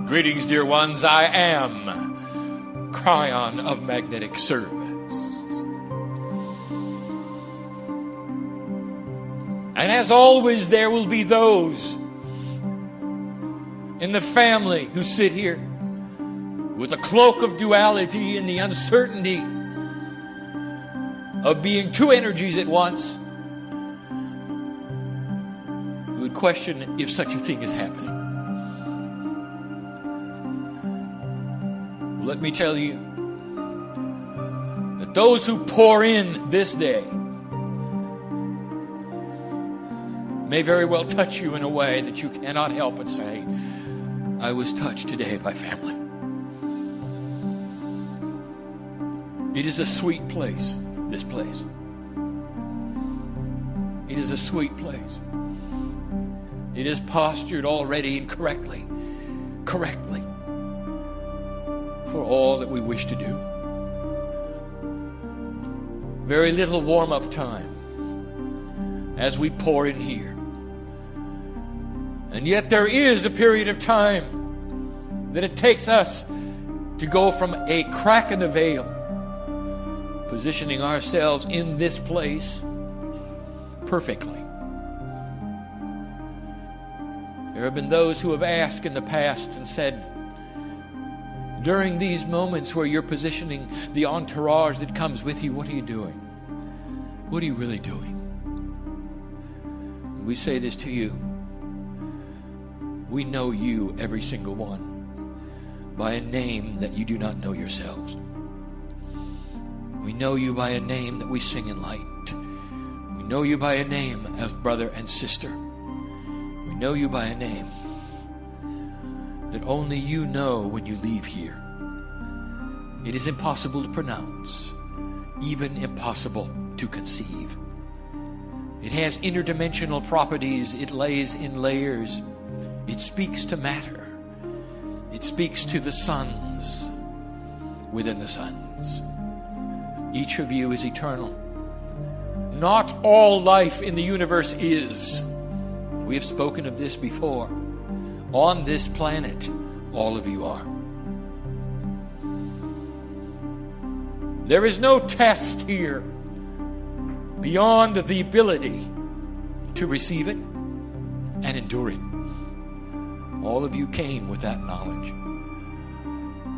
Greetings, dear ones. I am Cryon of Magnetic Service. And as always, there will be those in the family who sit here with a cloak of duality and the uncertainty of being two energies at once, who would question if such a thing is happening. Let me tell you that those who pour in this day may very well touch you in a way that you cannot help but say, I was touched today by family. It is a sweet place, this place. It is a sweet place. It is postured already and correctly for all that we wish to do. Very little warm-up time as we pour in here. And yet there is a period of time that it takes us to go from a crack in the veil, positioning ourselves in this place perfectly. There have been those who have asked in the past and said, during these moments where you're positioning the entourage that comes with you, what are you doing? What are you really doing? We say this to you. We know you, every single one, by a name that you do not know yourselves. We know you by a name that we sing in light. We know you by a name as brother and sister. We know you by a name that only you know when you leave here. It is impossible to pronounce, even impossible to conceive. It has interdimensional properties. It lays in layers. It speaks to matter. It speaks to the suns within the suns. Each of you is eternal. Not all life in the universe is. We have spoken of this before. On this planet, all of you are. There is no test here beyond the ability to receive it and endure it. All of you came with that knowledge.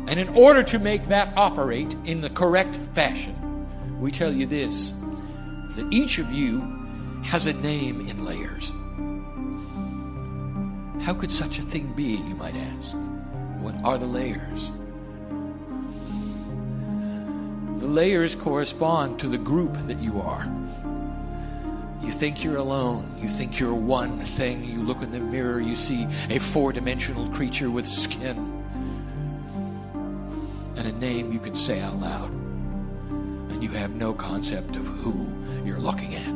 And in order to make that operate in the correct fashion, we tell you this, that each of you has a name in layers. How could such a thing be, you might ask? What are the layers? The layers correspond to the group that you are. You think you're alone. You think you're one thing. You look in the mirror, you see a four-dimensional creature with skin and a name you can say out loud. And you have no concept of who you're looking at.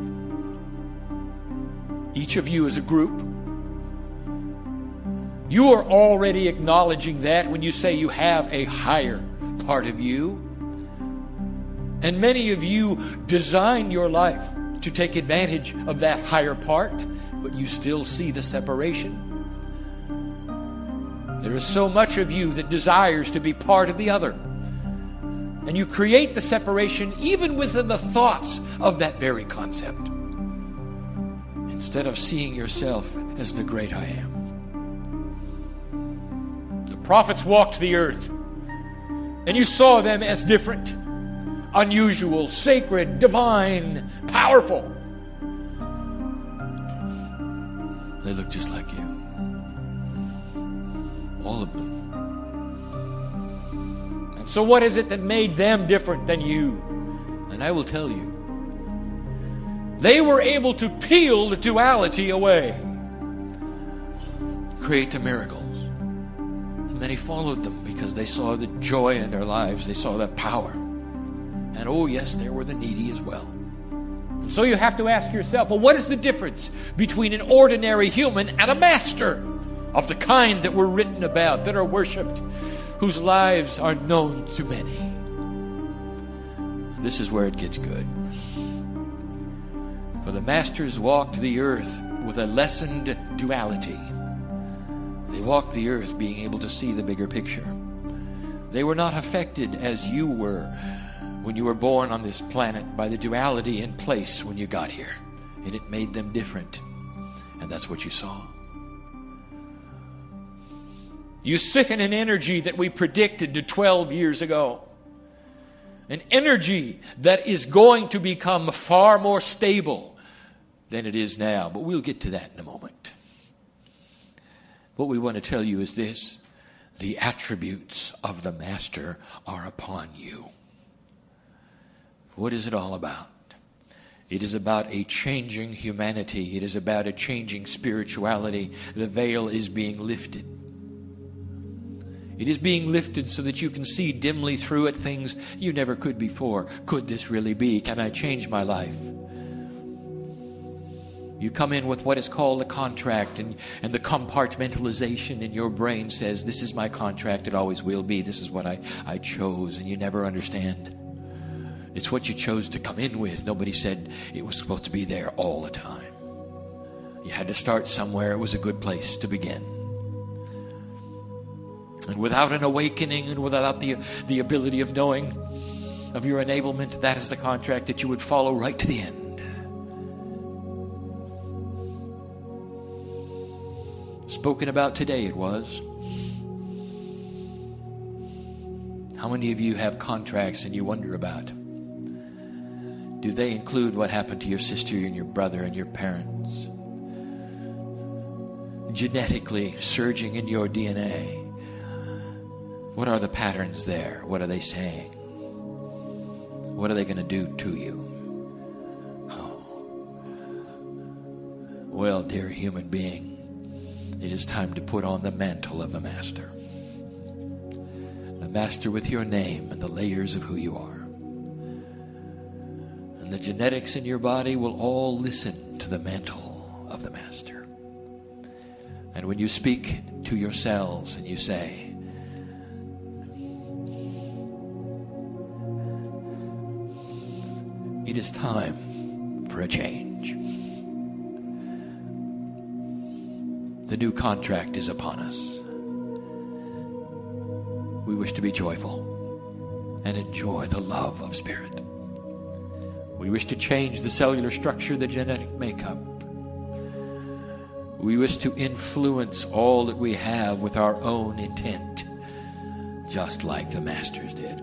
Each of you is a group. You are already acknowledging that when you say you have a higher part of you. And many of you design your life to take advantage of that higher part, but you still see the separation. There is so much of you that desires to be part of the other. And you create the separation even within the thoughts of that very concept, instead of seeing yourself as the great I am. The prophets walked the earth, and you saw them as different, unusual, sacred, divine, powerful. They look just like you. All of them. And so what is it that made them different than you? And I will tell you. They were able to peel the duality away, create the miracles. And many followed them because they saw the joy in their lives. They saw that power. And oh yes, there were the needy as well. And so you have to ask yourself, well, what is the difference between an ordinary human and a master of the kind that we're written about, that are worshipped, whose lives are known to many? And this is where it gets good. For the masters walked the earth with a lessened duality. They walked the earth being able to see the bigger picture. They were not affected as you were when you were born on this planet by the duality in place when you got here. And it made them different. And that's what you saw. You sit in an energy that we predicted to 12 years ago. An energy that is going to become far more stable than it is now. But we'll get to that in a moment. What we want to tell you is this. The attributes of the Master are upon you. What is it all about? It is about a changing humanity. It is about a changing spirituality. The veil is being lifted. It is being lifted so that you can see dimly through it things you never could before. Could this really be? Can I change my life? You come in with what is called a contract, and the compartmentalization in your brain says, this is my contract, it always will be. This is what I chose, and you never understand. It's what you chose to come in with. Nobody said it was supposed to be there all the time. You had to start somewhere. It was a good place to begin. And without an awakening and without the ability of knowing of your enablement, that is the contract that you would follow right to the end. Spoken about today it was. How many of you have contracts and you wonder about? Do they include what happened to your sister and your brother and your parents? Genetically surging in your DNA. What are the patterns there? What are they saying? What are they going to do to you? Oh. Well, dear human being, it is time to put on the mantle of the Master. The Master with your name and the layers of who you are. And the genetics in your body will all listen to the mantle of the Master. And when you speak to your cells and you say, it is time for a change. The new contract is upon us. We wish to be joyful and enjoy the love of Spirit. We wish to change the cellular structure, the genetic makeup. We wish to influence all that we have with our own intent, just like the Masters did.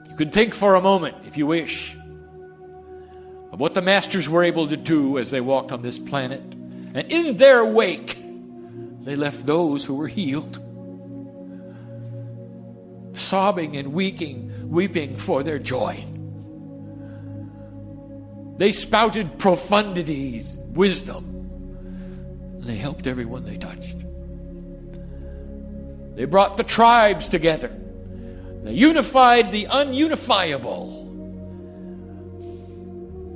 You can think for a moment, if you wish, of what the Masters were able to do as they walked on this planet. And in their wake, they left those who were healed, sobbing and weeping for their joy. They spouted profundities, wisdom. They helped everyone they touched. They brought the tribes together. They unified the ununifiable.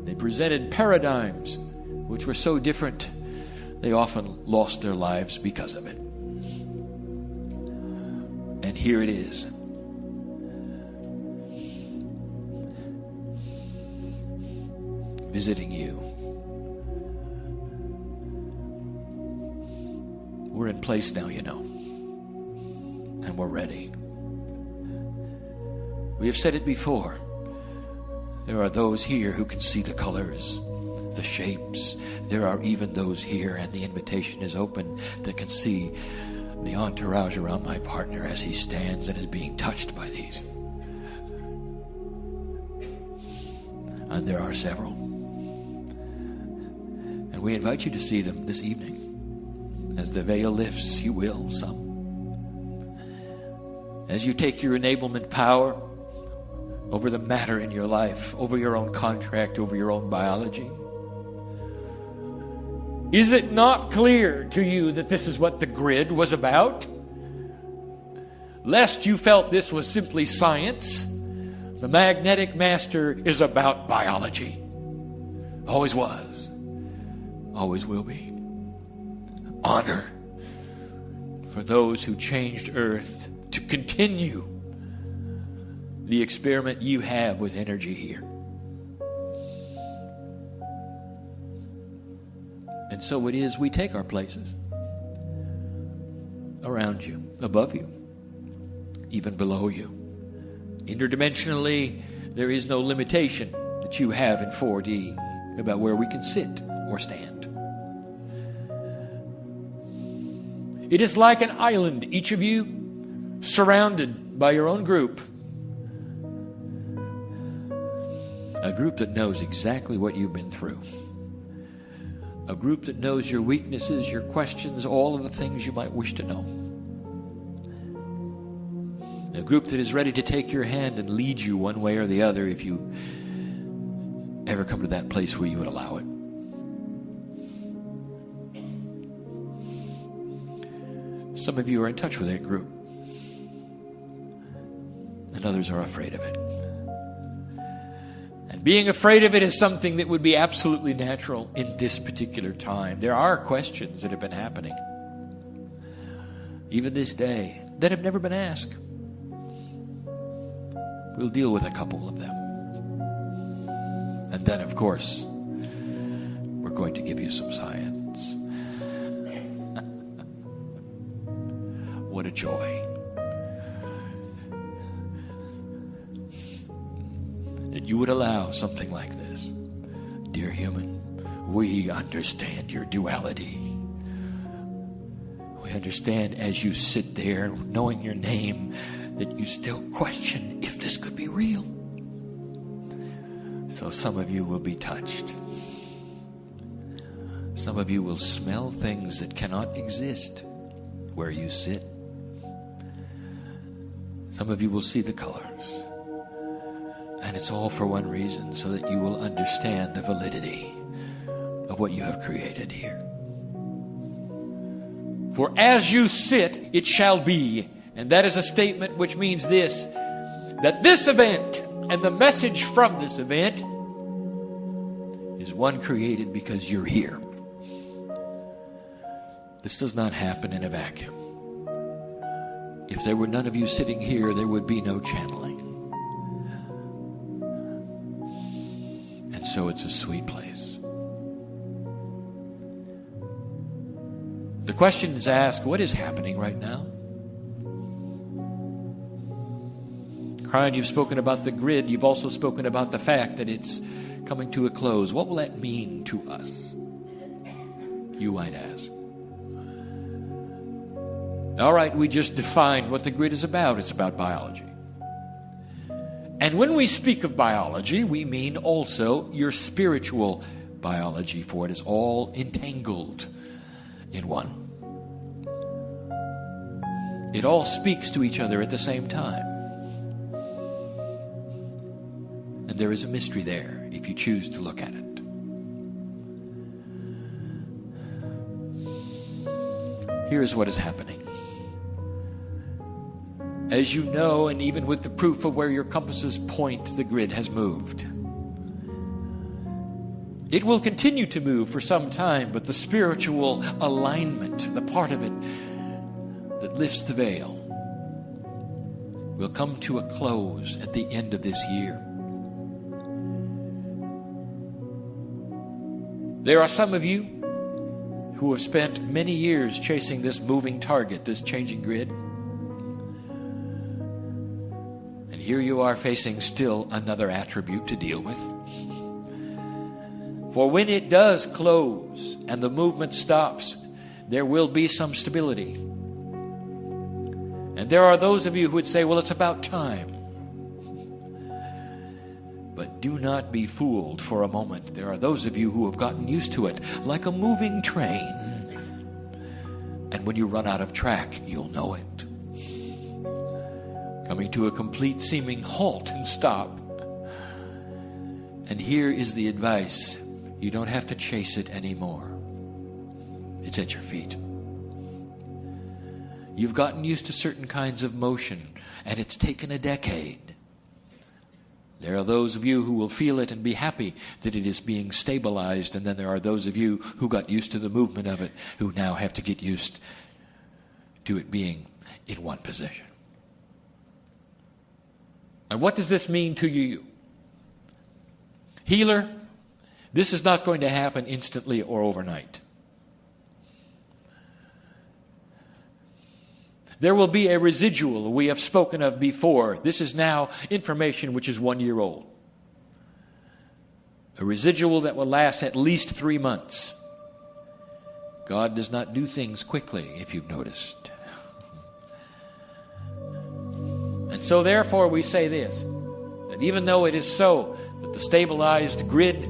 They presented paradigms which were so different, they often lost their lives because of it. And here it is. Visiting you. We're in place now, you know. And we're ready. We have said it before. There are those here who can see the colors, the shapes. There are even those here, and the invitation is open, that can see the entourage around my partner as he stands and is being touched by these. And there are several. And we invite you to see them this evening. As the veil lifts, you will, some. As you take your enablement power over the matter in your life, over your own contract, over your own biology. Is it not clear to you that this is what the grid was about? Lest you felt this was simply science, the magnetic master is about biology. Always was. Always will be. Honor for those who changed earth to continue the experiment you have with energy here. And so it is we take our places. Around you, above you, even below you. Interdimensionally, there is no limitation that you have in 4D about where we can sit or stand. It is like an island, each of you surrounded by your own group. A group that knows exactly what you've been through. A group that knows your weaknesses, your questions, all of the things you might wish to know. A group that is ready to take your hand and lead you one way or the other if you ever come to that place where you would allow it. Some of you are in touch with that group, and others are afraid of it. And being afraid of it is something that would be absolutely natural in this particular time. There are questions that have been happening, even this day, that have never been asked. We'll deal with a couple of them. And then, of course, we're going to give you some science. What a joy. That you would allow something like this. Dear human, we understand your duality. We understand as you sit there knowing your name that you still question if this could be real. So some of you will be touched. Some of you will smell things that cannot exist where you sit. Some of you will see the colors. And it's all for one reason, so that you will understand the validity of what you have created here. For as you sit, it shall be. And that is a statement which means this, that this event and the message from this event is one created because you're here. This does not happen in a vacuum. If there were none of you sitting here, there would be no channeling. And so it's a sweet place. The question is asked, what is happening right now? Brian, you've spoken about the grid. You've also spoken about the fact that it's coming to a close. What will that mean to us? You might ask. All right, we just defined what the grid is about. It's about biology. And when we speak of biology, we mean also your spiritual biology, for it is all entangled in one. It all speaks to each other at the same time. And there is a mystery there if you choose to look at it. Here is what is happening. As you know, and even with the proof of where your compasses point, the grid has moved. It will continue to move for some time, but the spiritual alignment, the part of it that lifts the veil, will come to a close at the end of this year. There are some of you who have spent many years chasing this moving target, this changing grid. And here you are facing still another attribute to deal with. For when it does close and the movement stops, there will be some stability. And there are those of you who would say, well, it's about time. But do not be fooled for a moment. There are those of you who have gotten used to it like a moving train. And when you run out of track, you'll know it. Coming to a complete seeming halt and stop. And here is the advice. You don't have to chase it anymore. It's at your feet. You've gotten used to certain kinds of motion, and it's taken a decade. There are those of you who will feel it and be happy that it is being stabilized, and then there are those of you who got used to the movement of it, who now have to get used to it being in one position. And what does this mean to you? Healer, this is not going to happen instantly or overnight. There will be a residual we have spoken of before. This is now information which is 1 year old. A residual that will last at least 3 months. God does not do things quickly, if you've noticed. And so therefore we say this, that even though it is so that the stabilized grid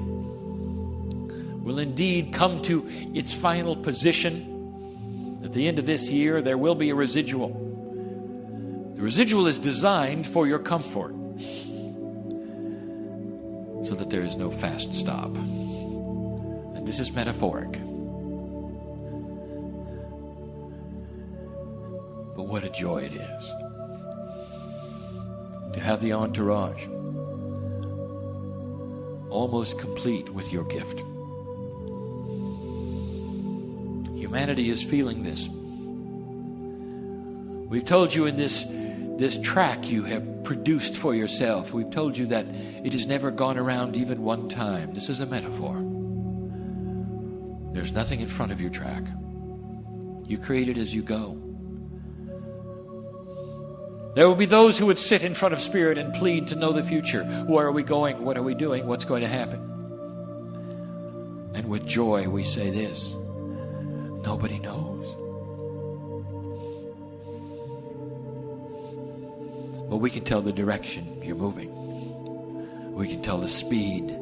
will indeed come to its final position, at the end of this year there will be a residual. The residual is designed for your comfort, so that there is no fast stop. And this is metaphoric. But what a joy it is to have the entourage almost complete with your gift. Humanity is feeling this. We've told you in this track you have produced for yourself, we've told you that it has never gone around even one time. This is a metaphor. There's nothing in front of your track. You create it as you go. There will be those who would sit in front of Spirit and plead to know the future. Where are we going? What are we doing? What's going to happen? And with joy we say this: nobody knows. But we can tell the direction you're moving. We can tell the speed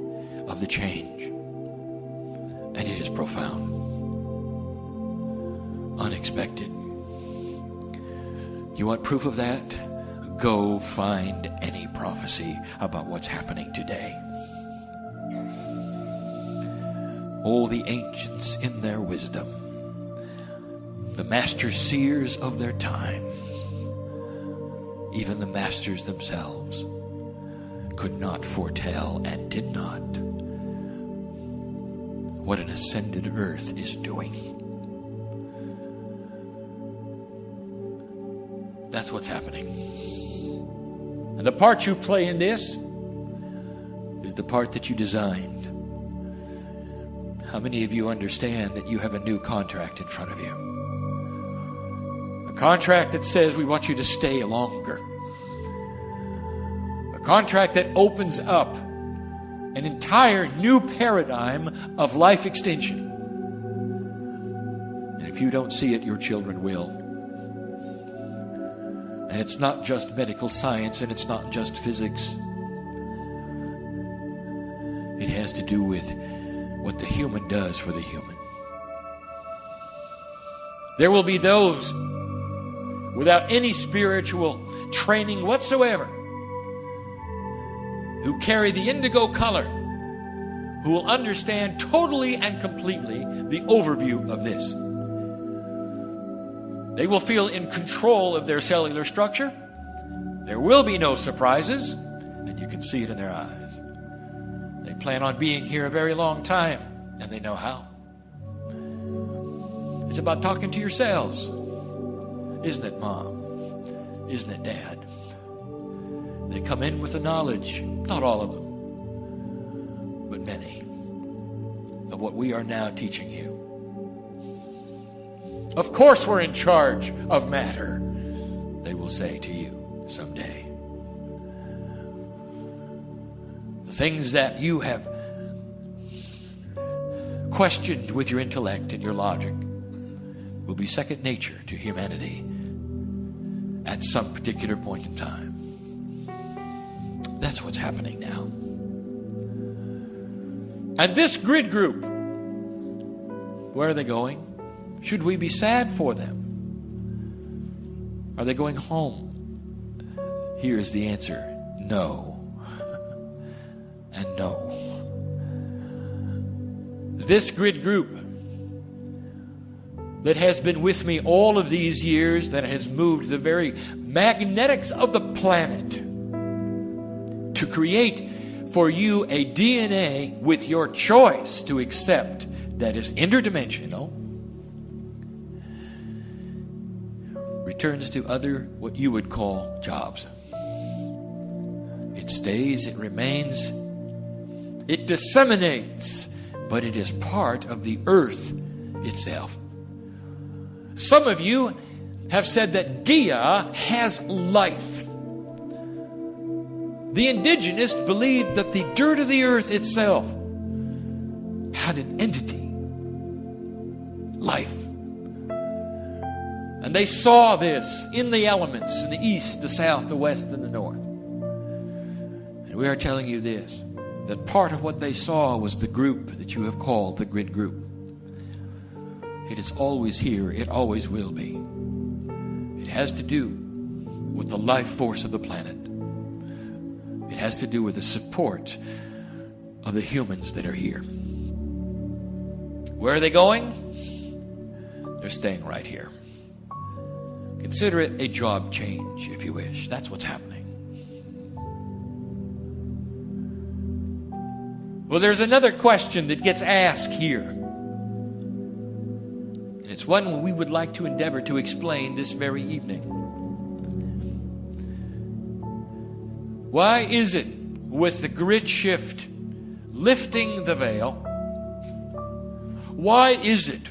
of the change. And it is profound. Unexpected. You want proof of that? Go find any prophecy about what's happening today. All the ancients in their wisdom, the master seers of their time, even the masters themselves could not foretell and did not what an ascended earth is doing. That's what's happening. And the part you play in this is the part that you designed. How many of you understand that you have a new contract in front of you? A contract that says we want you to stay longer. A contract that opens up an entire new paradigm of life extension. And if you don't see it, your children will. And it's not just medical science, and it's not just physics. It has to do with what the human does for the human. There will be those without any spiritual training whatsoever who carry the indigo color, who will understand totally and completely the overview of this. They will feel in control of their cellular structure. There will be no surprises, and you can see it in their eyes. They plan on being here a very long time, and they know how. It's about talking to yourselves. Isn't it, Mom? Isn't it, Dad? They come in with the knowledge, not all of them, but many, of what we are now teaching you. Of course we're in charge of matter, they will say to you someday. The things that you have questioned with your intellect and your logic will be second nature to humanity at some particular point in time. That's what's happening now. And this grid group, where are they going? Should we be sad for them? Are they going home? Here's the answer: no. And no. This grid group that has been with me all of these years, that has moved the very magnetics of the planet to create for you a DNA with your choice to accept that is interdimensional, returns to other, what you would call, jobs. It stays, it remains, it disseminates, but it is part of the earth itself. Some of you have said that Dia has life. The indigenous believed that the dirt of the earth itself had an entity, life. And they saw this in the elements, in the east, the south, the west, and the north. And we are telling you this, that part of what they saw was the group that you have called the grid group. It is always here. It always will be. It has to do with the life force of the planet. It has to do with the support of the humans that are here. Where are they going? They're staying right here. Consider it a job change, if you wish. That's what's happening. Well, there's another question that gets asked here. And it's one we would like to endeavor to explain this very evening. Why is it with the grid shift lifting the veil? Why is it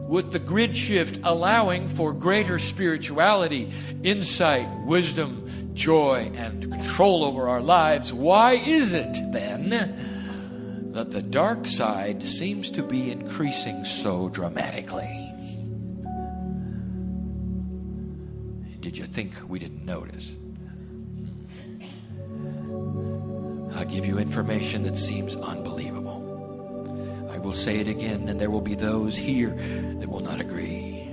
with the grid shift allowing for greater spirituality, insight, wisdom, joy, and control over our lives? Why is it then that the dark side seems to be increasing so dramatically? Did you think we didn't notice? I'll give you information that seems unbelievable. I will say it again, and there will be those here that will not agree.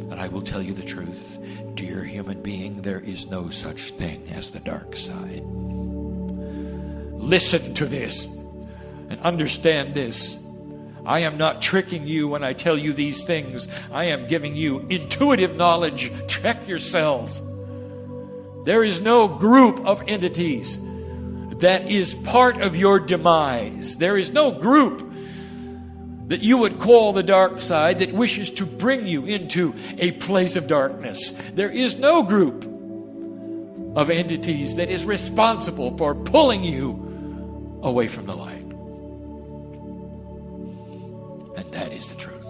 But I will tell you the truth. Dear human being, there is no such thing as the dark side. Listen to this and understand this. I am not tricking you when I tell you these things. I am giving you intuitive knowledge. Check yourselves. There is no group of entities that is part of your demise. There is no group that you would call the dark side that wishes to bring you into a place of darkness. There is no group of entities that is responsible for pulling you away from the light. And that is the truth.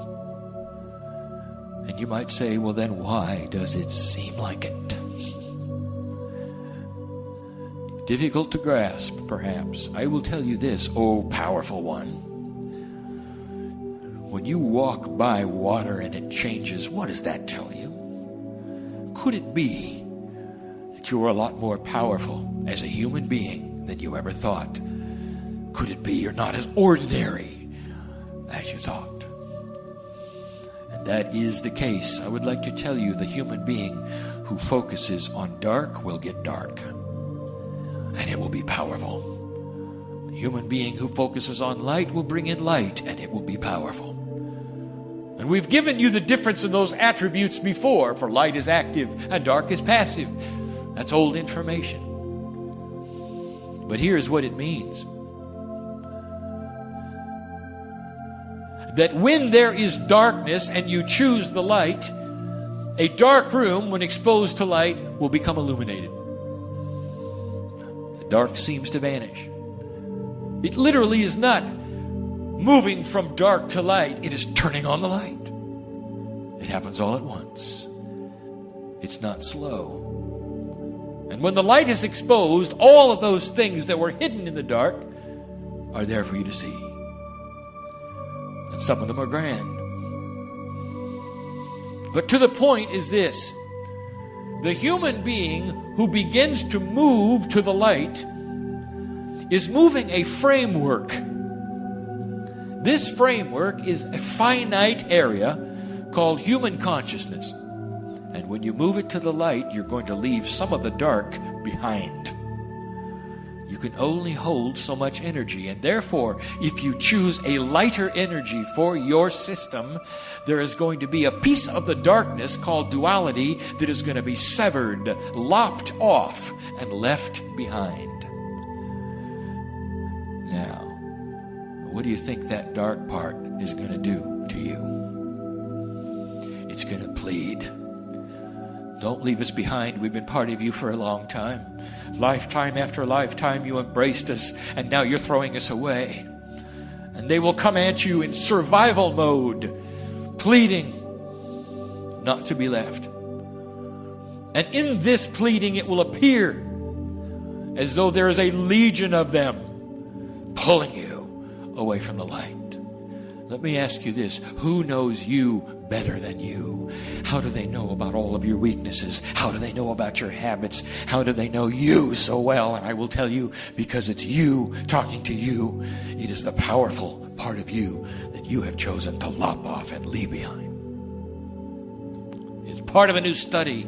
And you might say, well, then why does it seem like it? Difficult to grasp, perhaps. I will tell you this, oh powerful one. When you walk by water and it changes, what does that tell you? Could it be that you are a lot more powerful as a human being than you ever thought? Could it be you're not as ordinary as you thought? And that is the case. I would like to tell you the human being who focuses on dark will get dark. And it will be powerful. The human being who focuses on light will bring in light, and it will be powerful. And we've given you the difference in those attributes before, for light is active and dark is passive. That's old information. But here's what it means. That when there is darkness and you choose the light, a dark room, when exposed to light, will become illuminated. Dark seems to vanish. It literally is not moving from dark to light. It is turning on the light. It happens all at once. It's not slow. And when the light is exposed, all of those things that were hidden in the dark are there for you to see. And some of them are grand. But to the point is this. The human being who begins to move to the light is moving a framework. This framework is a finite area called human consciousness. And when you move it to the light, you're going to leave some of the dark behind. You can only hold so much energy. And therefore, if you choose a lighter energy for your system, there is going to be a piece of the darkness called duality that is going to be severed, lopped off, and left behind. Now, what do you think that dark part is going to do to you? It's going to plead. Don't leave us behind. We've been part of you for a long time. Lifetime after lifetime you embraced us, and now you're throwing us away. And they will come at you in survival mode, pleading not to be left. And in this pleading, it will appear as though there is a legion of them pulling you away from the light. Let me ask you this. Who knows you better than you? How do they know about all of your weaknesses? How do they know about your habits? How do they know you so well? And I will tell you, because it's you talking to you. It is the powerful part of you that you have chosen to lop off and leave behind. It's part of a new study.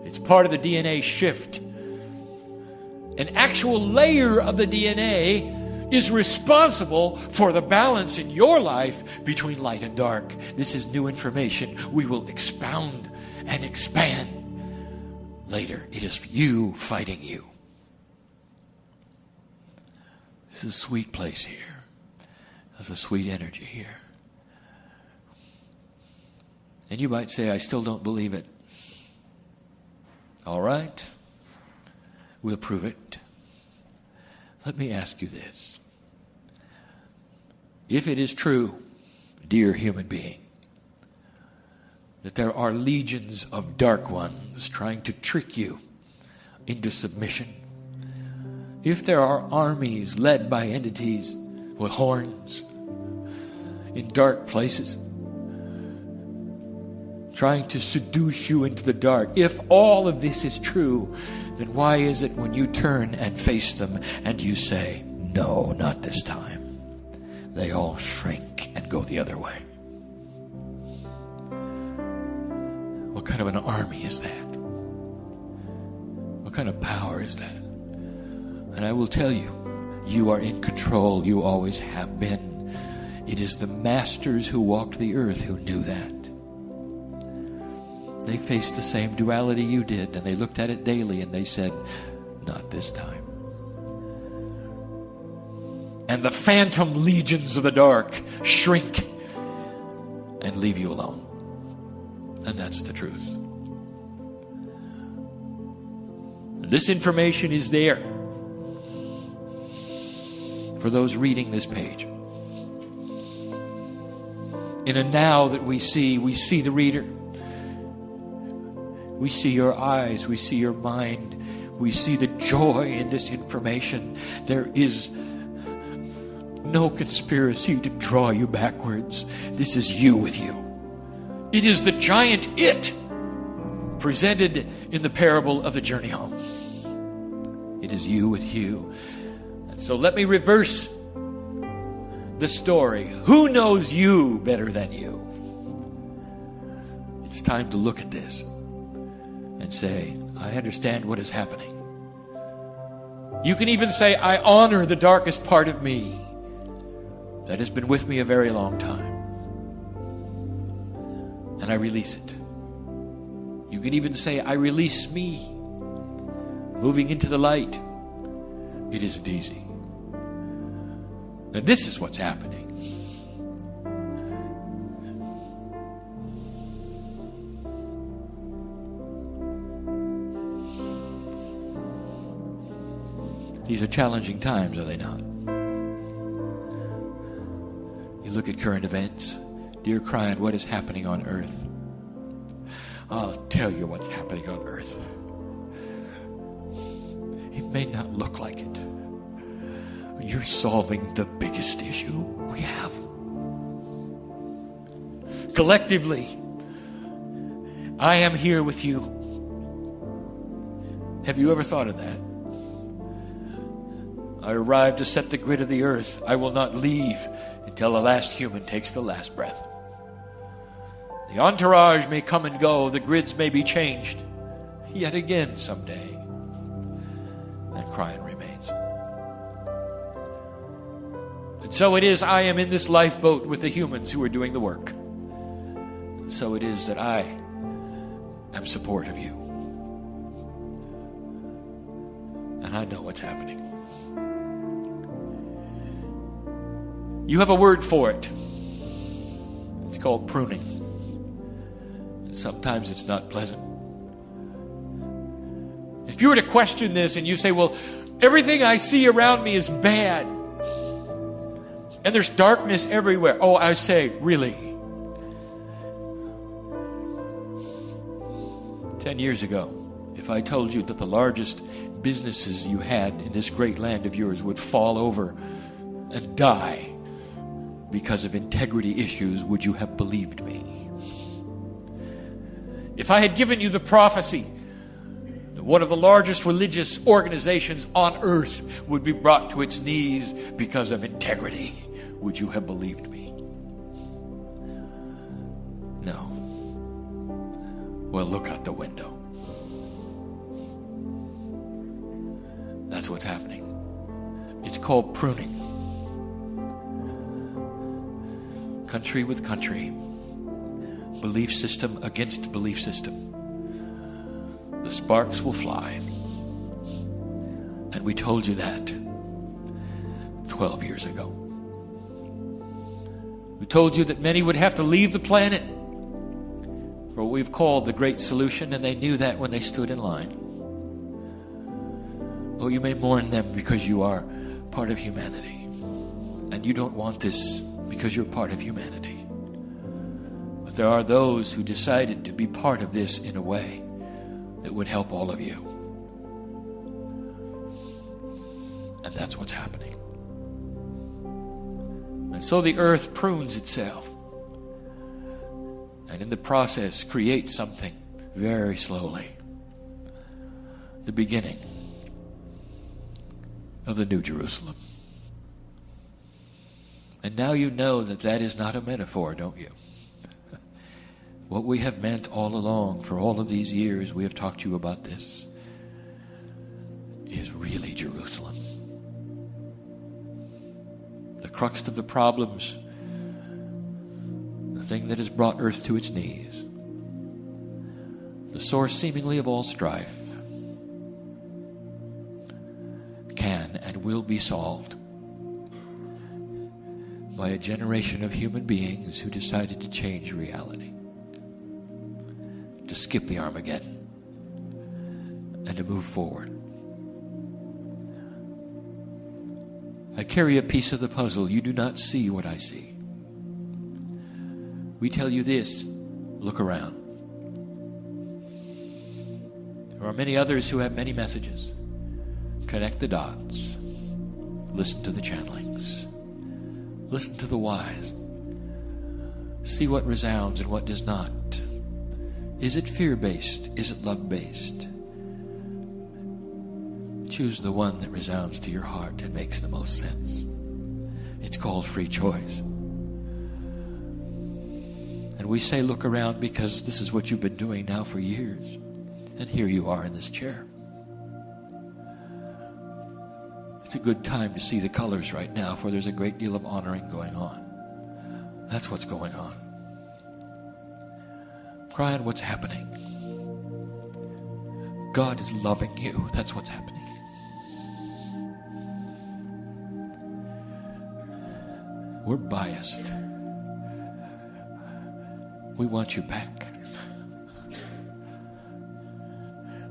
It's part of the DNA shift. An actual layer of the DNA is responsible for the balance in your life between light and dark. This is new information. We will expound and expand later. It is you fighting you. This is a sweet place here. There's a sweet energy here. And you might say, I still don't believe it. All right. We'll prove it. Let me ask you this. If it is true, dear human being, that there are legions of dark ones trying to trick you into submission, if there are armies led by entities with horns in dark places trying to seduce you into the dark, if all of this is true, then why is it when you turn and face them and you say, no, not this time, they all shrink and go the other way? What kind of an army is that? What kind of power is that? And I will tell you, you are in control. You always have been. It is the masters who walked the earth who knew that. They faced the same duality you did, and they looked at it daily, and they said, not this time. And the phantom legions of the dark shrink and leave you alone. And that's the truth. This information is there for those reading this page. In a now that we see the reader. We see your eyes, we see your mind, we see the joy in this information. There is no conspiracy to draw you backwards. This is you with you. It is the giant it presented in the parable of the journey home. It is you with you. And so let me reverse the story. Who knows you better than you? It's time to look at this and say, I understand what is happening. You can even say, I honor the darkest part of me that has been with me a very long time. And I release it. You can even say, I release me. Moving into the light. It isn't easy. And this is what's happening. These are challenging times, are they not? You look at current events. Dear client, what is happening on earth? I'll tell you what's happening on earth. It may not look like it. You're solving the biggest issue we have. Collectively, I am here with you. Have you ever thought of that? I arrived to set the grid of the earth. I will not leave until the last human takes the last breath. The entourage may come and go. The grids may be changed yet again someday. And crying remains. And so it is I am in this lifeboat with the humans who are doing the work. And so it is that I am support of you. And I know what's happening. You have a word for it. It's called pruning. And sometimes it's not pleasant. If you were to question this and you say, well, everything I see around me is bad. And there's darkness everywhere. Oh, I say, really? 10 years ago, if I told you that the largest businesses you had in this great land of yours would fall over and die because of integrity issues, would you have believed me? If I had given you the prophecy that one of the largest religious organizations on earth would be brought to its knees because of integrity, would you have believed me? No. Well, look out the window. That's what's happening. It's called pruning. Country with country. Belief system against belief system. The sparks will fly. And we told you that 12 years ago. We told you that many would have to leave the planet for what we've called the Great Solution, and they knew that when they stood in line. Oh, you may mourn them because you are part of humanity. And you don't want this because you're part of humanity. But there are those who decided to be part of this in a way that would help all of you. And that's what's happening. And so the earth prunes itself. And in the process creates something very slowly. The beginning of the New Jerusalem. And now you know that that is not a metaphor, don't you? What we have meant all along, for all of these years we have talked to you about this, is really Jerusalem. The crux of the problems, the thing that has brought earth to its knees, the source seemingly of all strife, can and will be solved by a generation of human beings who decided to change reality, to skip the Armageddon, and to move forward. I carry a piece of the puzzle. You do not see what I see. We tell you this: look around. There are many others who have many messages. Connect the dots. Listen to the channelings. Listen to the wise. See what resounds and what does not. Is it fear-based? Is it love-based? Choose the one that resounds to your heart and makes the most sense. It's called free choice. And we say look around because this is what you've been doing now for years. And here you are in this chair. It's a good time to see the colors right now, for there's a great deal of honoring going on. That's what's going on. Crying, what's happening? God is loving you. That's what's happening. We're biased. We want you back.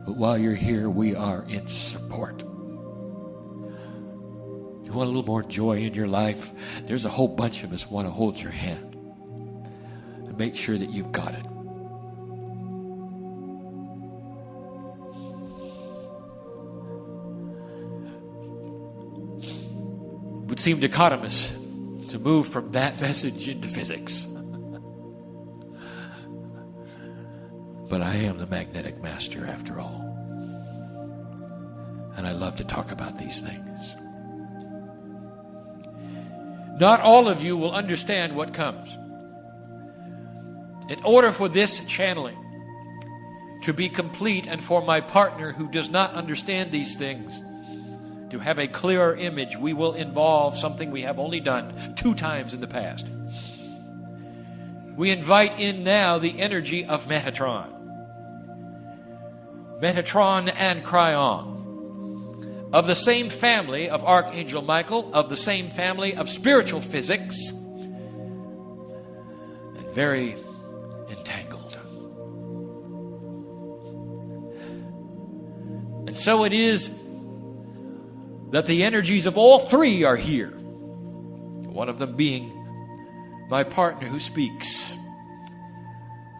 But while you're here, we are in support. You want a little more joy in your life? There's a whole bunch of us want to hold your hand and make sure that you've got it. It would seem dichotomous to move from that message into physics. But I am the magnetic master after all. And I love to talk about these things. Not all of you will understand what comes. In order for this channeling to be complete and for my partner who does not understand these things to have a clearer image, we will involve something we have only done 2 times in the past. We invite in now the energy of Metatron. Metatron and Cryon. Of the same family of Archangel Michael, of the same family of spiritual physics, and very entangled. And so it is that the energies of all 3 are here. One of them being my partner who speaks.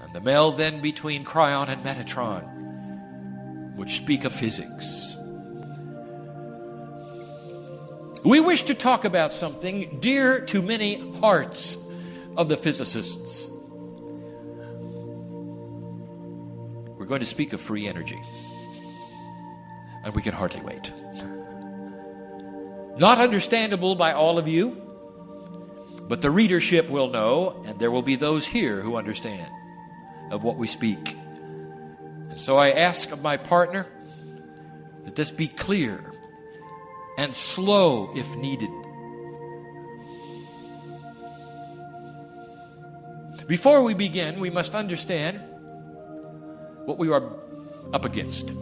And the meld then between Cryon and Metatron which speak of physics. We wish to talk about something dear to many hearts of the physicists. We're going to speak of free energy. And we can hardly wait. Not understandable by all of you, but the readership will know, and there will be those here who understand of what we speak. And so I ask of my partner that this be clear and slow if needed. Before we begin, we must understand what we are up against.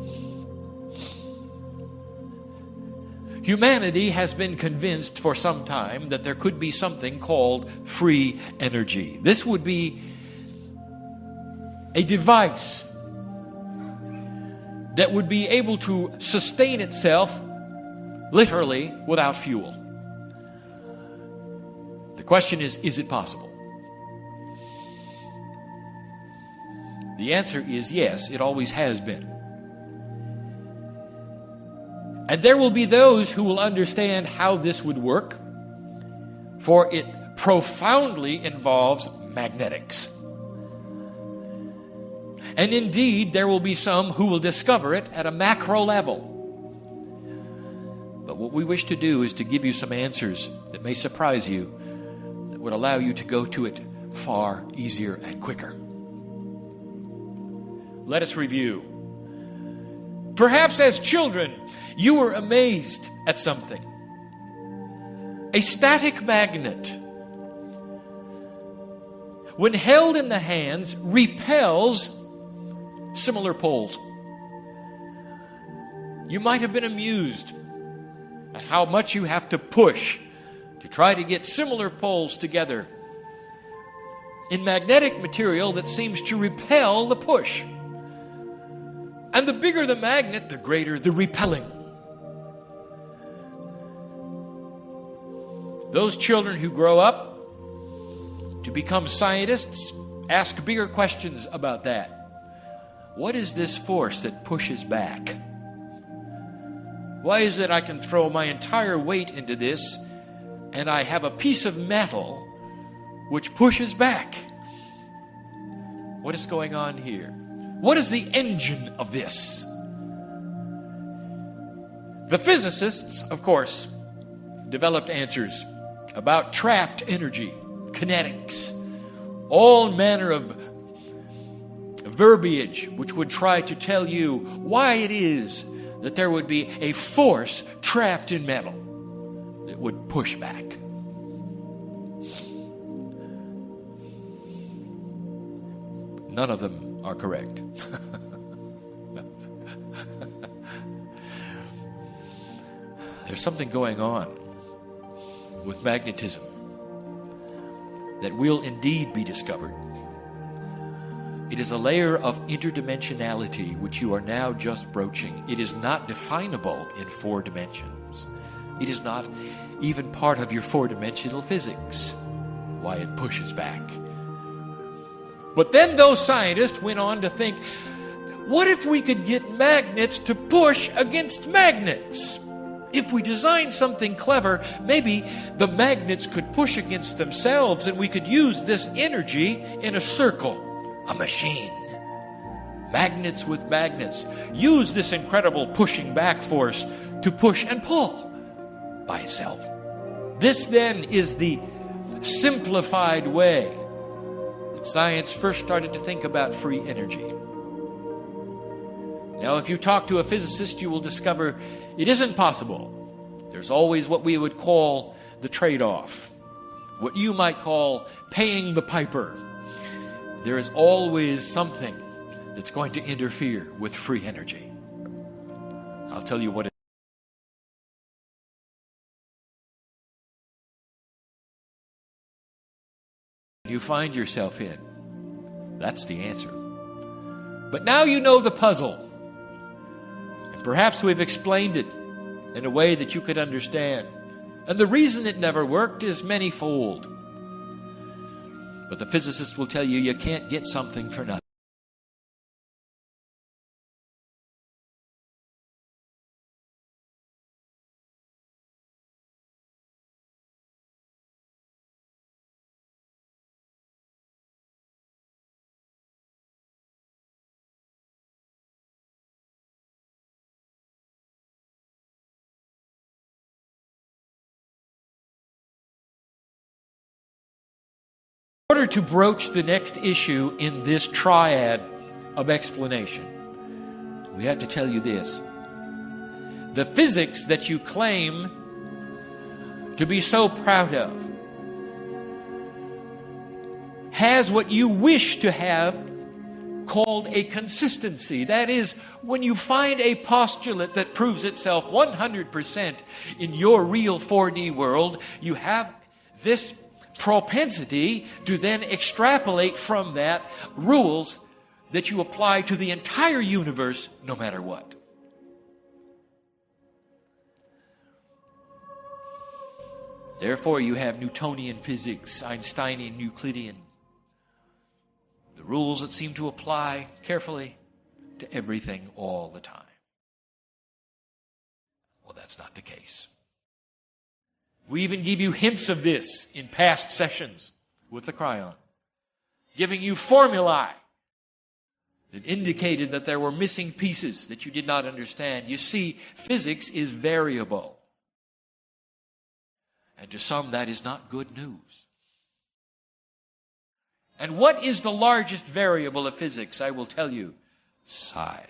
Humanity has been convinced for some time that there could be something called free energy. This would be a device that would be able to sustain itself literally without fuel. The question is it possible? The answer is yes, it always has been. And there will be those who will understand how this would work, for it profoundly involves magnetics. And indeed, there will be some who will discover it at a macro level. But what we wish to do is to give you some answers that may surprise you, that would allow you to go to it far easier and quicker. Let us review. Perhaps as children, you were amazed at something. A static magnet, when held in the hands, repels similar poles. You might have been amused at how much you have to push to try to get similar poles together in magnetic material that seems to repel the push. And the bigger the magnet, the greater the repelling. Those children who grow up to become scientists ask bigger questions about that. What is this force that pushes back? Why is it I can throw my entire weight into this and I have a piece of metal which pushes back? What is going on here? What is the engine of this? The physicists, of course, developed answers about trapped energy, kinetics, all manner of verbiage which would try to tell you why it is that there would be a force trapped in metal that would push back. None of them are correct. There's something going on with magnetism that will indeed be discovered. It is a layer of interdimensionality which you are now just broaching. It is not definable in 4 dimensions. It is not even part of your 4-dimensional physics, why it pushes back. But then those scientists went on to think, what if we could get magnets to push against magnets? If we design something clever, maybe the magnets could push against themselves and we could use this energy in a circle, a machine. Magnets with magnets. Use this incredible pushing back force to push and pull by itself. This then is the simplified way that science first started to think about free energy. Now, if you talk to a physicist, you will discover it isn't possible. There's always what we would call the trade-off, what you might call paying the piper. There is always something that's going to interfere with free energy. I'll tell you what it you find yourself in. That's the answer. But now you know the puzzle. And perhaps we've explained it in a way that you could understand. And the reason it never worked is manyfold. But the physicist will tell you you can't get something for nothing. order to broach the next issue in this triad of explanation, we have to tell you this. The physics that you claim to be so proud of has what you wish to have called a consistency. That is, when you find a postulate that proves itself 100% in your real 4D world, you have this propensity to then extrapolate from that rules that you apply to the entire universe no matter what. Therefore, you have Newtonian physics, Einsteinian, Euclidean. The rules that seem to apply carefully to everything all the time. Well, that's not the case. We even give you hints of this in past sessions with the Cryon, giving you formulae that indicated that there were missing pieces that you did not understand. You see, physics is variable. And to some, that is not good news. And what is the largest variable of physics? I will tell you, size.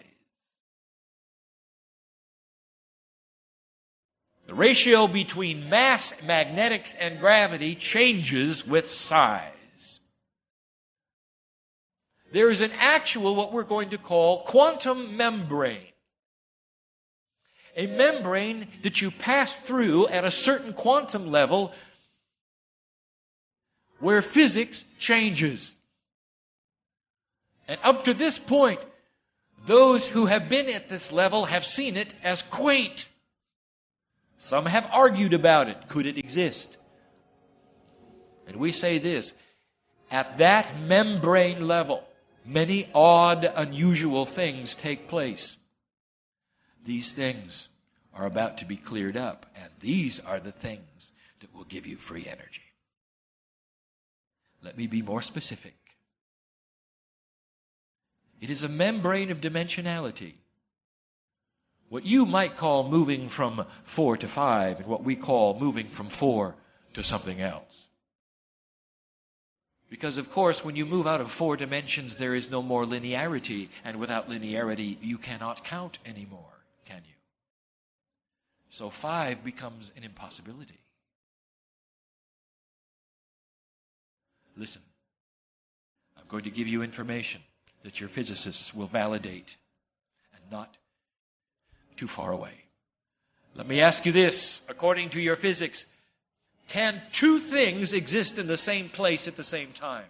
The ratio between mass, magnetics, and gravity changes with size. There is an actual, what we're going to call, quantum membrane. A membrane that you pass through at a certain quantum level where physics changes. And up to this point, those who have been at this level have seen it as quaint. Some have argued about it. Could it exist? And we say this, at that membrane level, many odd, unusual things take place. These things are about to be cleared up, and these are the things that will give you free energy. Let me be more specific. It is a membrane of dimensionality. What you might call moving from 4 to 5, and what we call moving from 4 to something else. Because, of course, when you move out of 4 dimensions, there is no more linearity, and without linearity, you cannot count anymore, can you? So 5 becomes an impossibility. Listen, I'm going to give you information that your physicists will validate, and not too far away. Let me ask you this. According to your physics, can two things exist in the same place at the same time?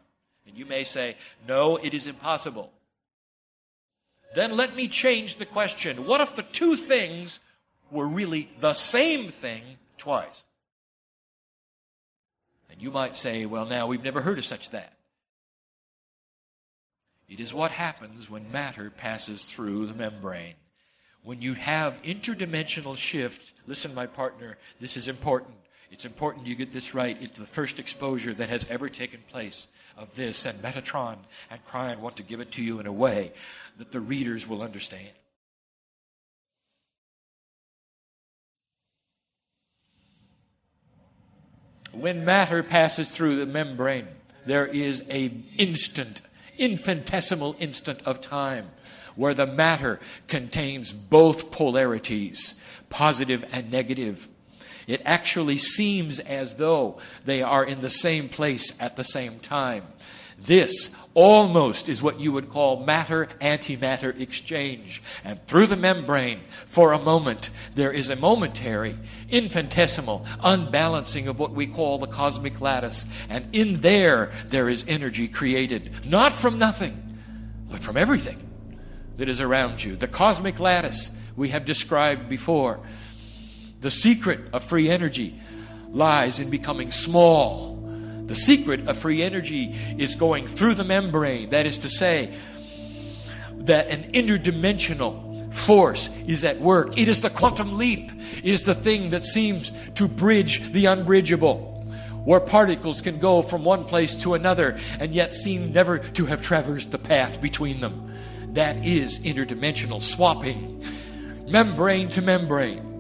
And you may say, no, it is impossible. Then let me change the question. What if the two things were really the same thing twice? And you might say, well, now, we've never heard of such that. It is what happens when matter passes through the membrane. When you have interdimensional shift, listen, my partner, this is important. It's important you get this right. It's the first exposure that has ever taken place of this, and Metatron and Cryon want to give it to you in a way that the readers will understand. When matter passes through the membrane, there is an instant, infinitesimal instant of time where the matter contains both polarities, positive and negative. It actually seems as though they are in the same place at the same time. This almost is what you would call matter-antimatter exchange. And through the membrane, for a moment, there is a momentary, infinitesimal unbalancing of what we call the cosmic lattice. And in there is energy created, not from nothing, but from everything that is around you. The cosmic lattice we have described before. The secret of free energy lies in becoming small. The secret of free energy is going through the membrane. That is to say, that an interdimensional force is at work. It is the quantum leap. It is the thing that seems to bridge the unbridgeable, where particles can go from one place to another and yet seem never to have traversed the path between them. That is interdimensional swapping, membrane to membrane.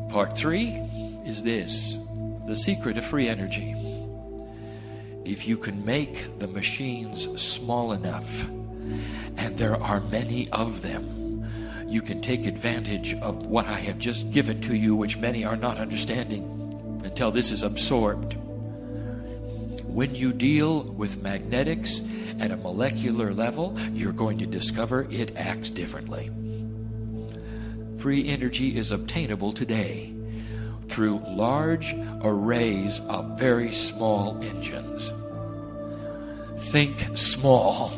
Part 3 is this. The secret of free energy. If you can make the machines small enough, and there are many of them, you can take advantage of what I have just given to you, which many are not understanding until this is absorbed. When you deal with magnetics at a molecular level, you're going to discover it acts differently. Free energy is obtainable today through large arrays of very small engines. Think small,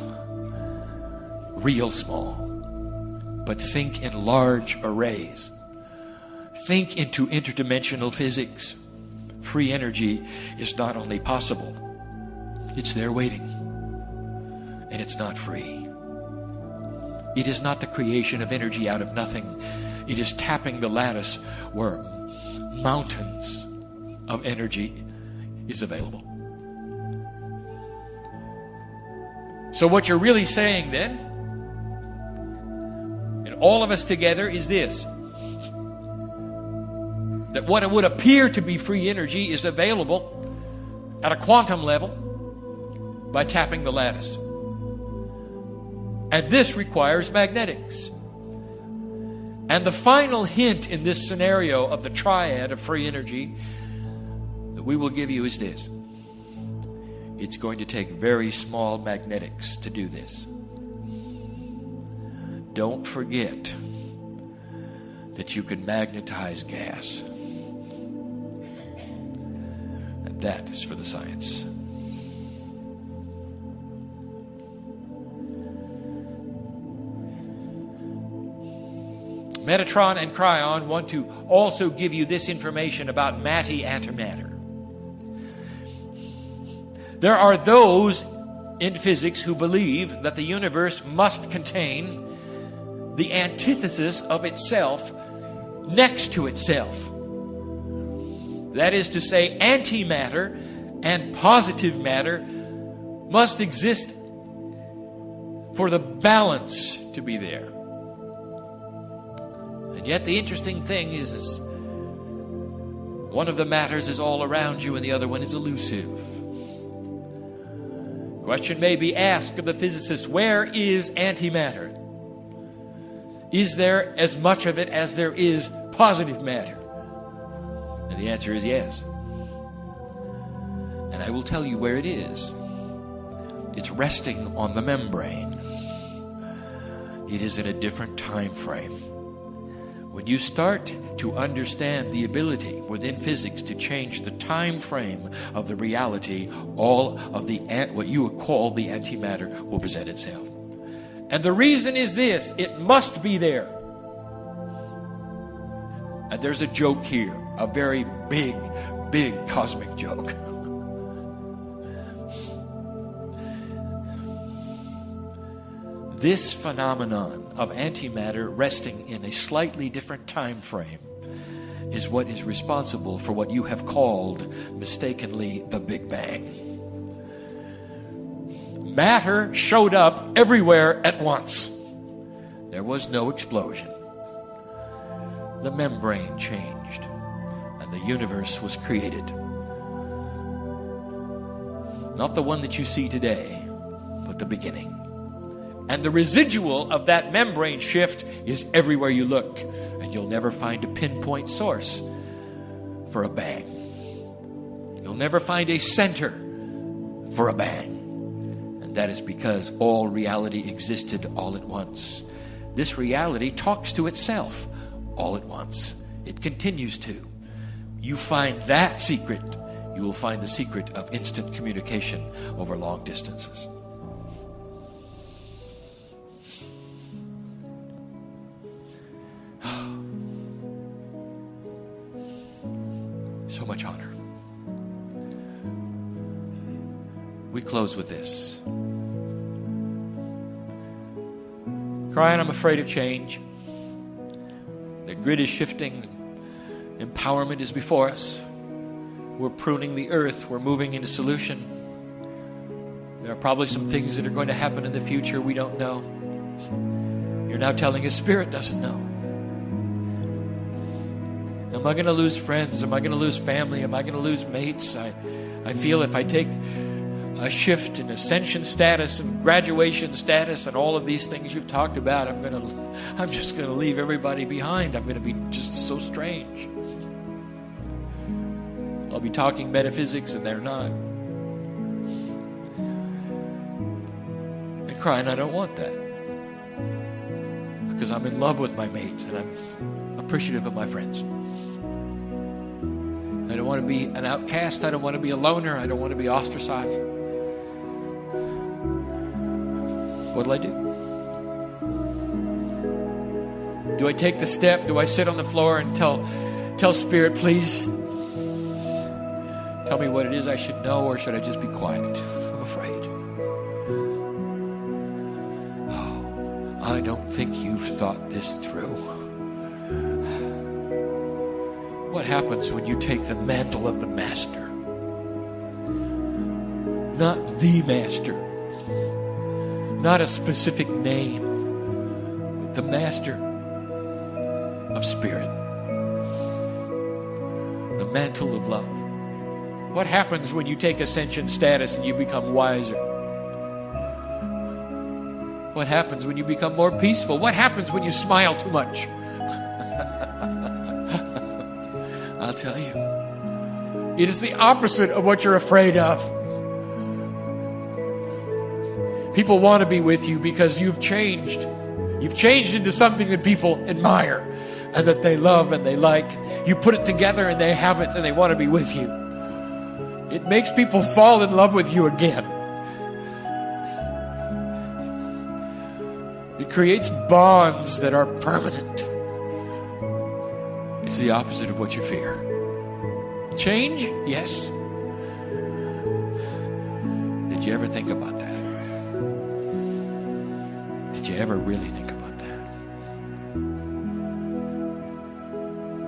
real small, but think in large arrays. Think into interdimensional physics. Free energy is not only possible, it's there waiting. And it's not free. It is not the creation of energy out of nothing. It is tapping the lattice where mountains of energy is available. So what you're really saying then, and all of us together, is this: that what would appear to be free energy is available at a quantum level by tapping the lattice. And this requires magnetics. And the final hint in this scenario of the triad of free energy that we will give you is this: it's going to take very small magnetics to do this. Don't forget that you can magnetize gas. And that is for the science. Metatron and Cryon want to also give you this information about antimatter. There are those in physics who believe that the universe must contain the antithesis of itself next to itself. That is to say, antimatter and positive matter must exist for the balance to be there. And yet the interesting thing is one of the matters is all around you and the other one is elusive. Question may be asked of the physicist: where is antimatter? Is there as much of it as there is positive matter? And the answer is yes. And I will tell you where it is. It's resting on the membrane. It is in a different time frame. When you start to understand the ability within physics to change the time frame of the reality, all of the what you would call the antimatter will present itself. And the reason is this: it must be there. And there's a joke here, a very big, big cosmic joke. This phenomenon of antimatter resting in a slightly different time frame is what is responsible for what you have called mistakenly the Big Bang. Matter showed up everywhere at once. There was no explosion. The membrane changed and the universe was created. Not the one that you see today, but the beginning. And the residual of that membrane shift is everywhere you look. And you'll never find a pinpoint source for a bang. You'll never find a center for a bang. And that is because all reality existed all at once. This reality talks to itself all at once. It continues to. You find that secret, you will find the secret of instant communication over long distances. So much honor. We close with this. Cryon, I'm afraid of change. The grid is shifting. Empowerment is before us. We're pruning the earth. We're moving into solution. There are probably some things that are going to happen in the future we don't know. You're now telling us Spirit doesn't know. Am I going to lose friends? Am I going to lose family? Am I going to lose mates? I feel if I take a shift in ascension status and graduation status and all of these things you've talked about, I'm just going to leave everybody behind. I'm going to be just so strange. I'll be talking metaphysics and they're not. And crying, I don't want that. Because I'm in love with my mate and I'm appreciative of my friends. I don't want to be an outcast. I don't want to be a loner. I don't want to be ostracized. What'll I do? Do I take the step? Do I sit on the floor and tell Spirit, please tell me what it is I should know, or should I just be quiet? I'm afraid. Oh, I don't think you've thought this through. What happens when you take the mantle of the master? Not the master. Not a specific name, but the master of spirit. The mantle of love. What happens when you take ascension status and you become wiser? What happens when you become more peaceful? What happens when you smile too much? I'll tell you. It is the opposite of what you're afraid of. People want to be with you because you've changed. You've changed into something that people admire and that they love and they like. You put it together and they have it and they want to be with you. It makes people fall in love with you again. It creates bonds that are permanent. It's the opposite of what you fear. Change? Yes. Did you ever think about that? Did you ever really think about that?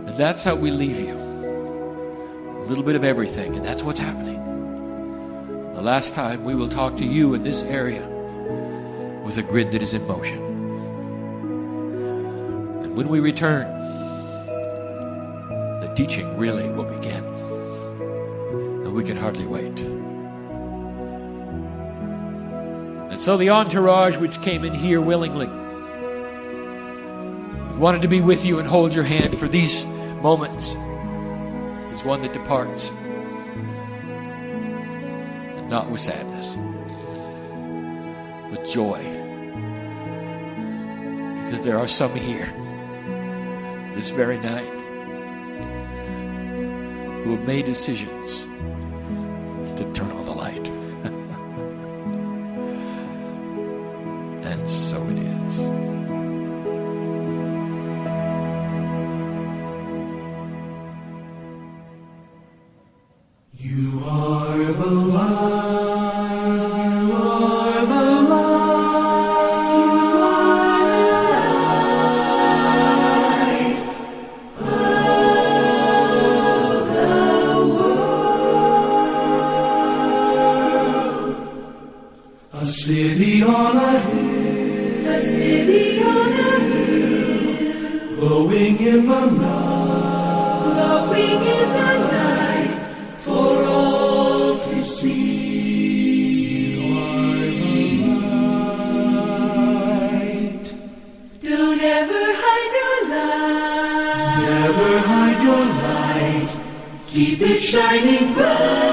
And that's how we leave you. A little bit of everything, and that's what's happening. The last time we will talk to you in this area with a grid that is in motion. And when we return, the teaching really will begin. And we can hardly wait. And so the entourage which came in here willingly wanted to be with you and hold your hand for these moments is one that departs, and not with sadness, with joy. Because there are some here this very night who have made decisions to turn on the light. And so it is. You are the light. You are the light. You are the light of the world. A city on a hill. A city on a hill. Glowing in the night. Glowing in the night. For all to see. You are the light. Don't ever hide your light. Never hide your light. Keep it shining bright.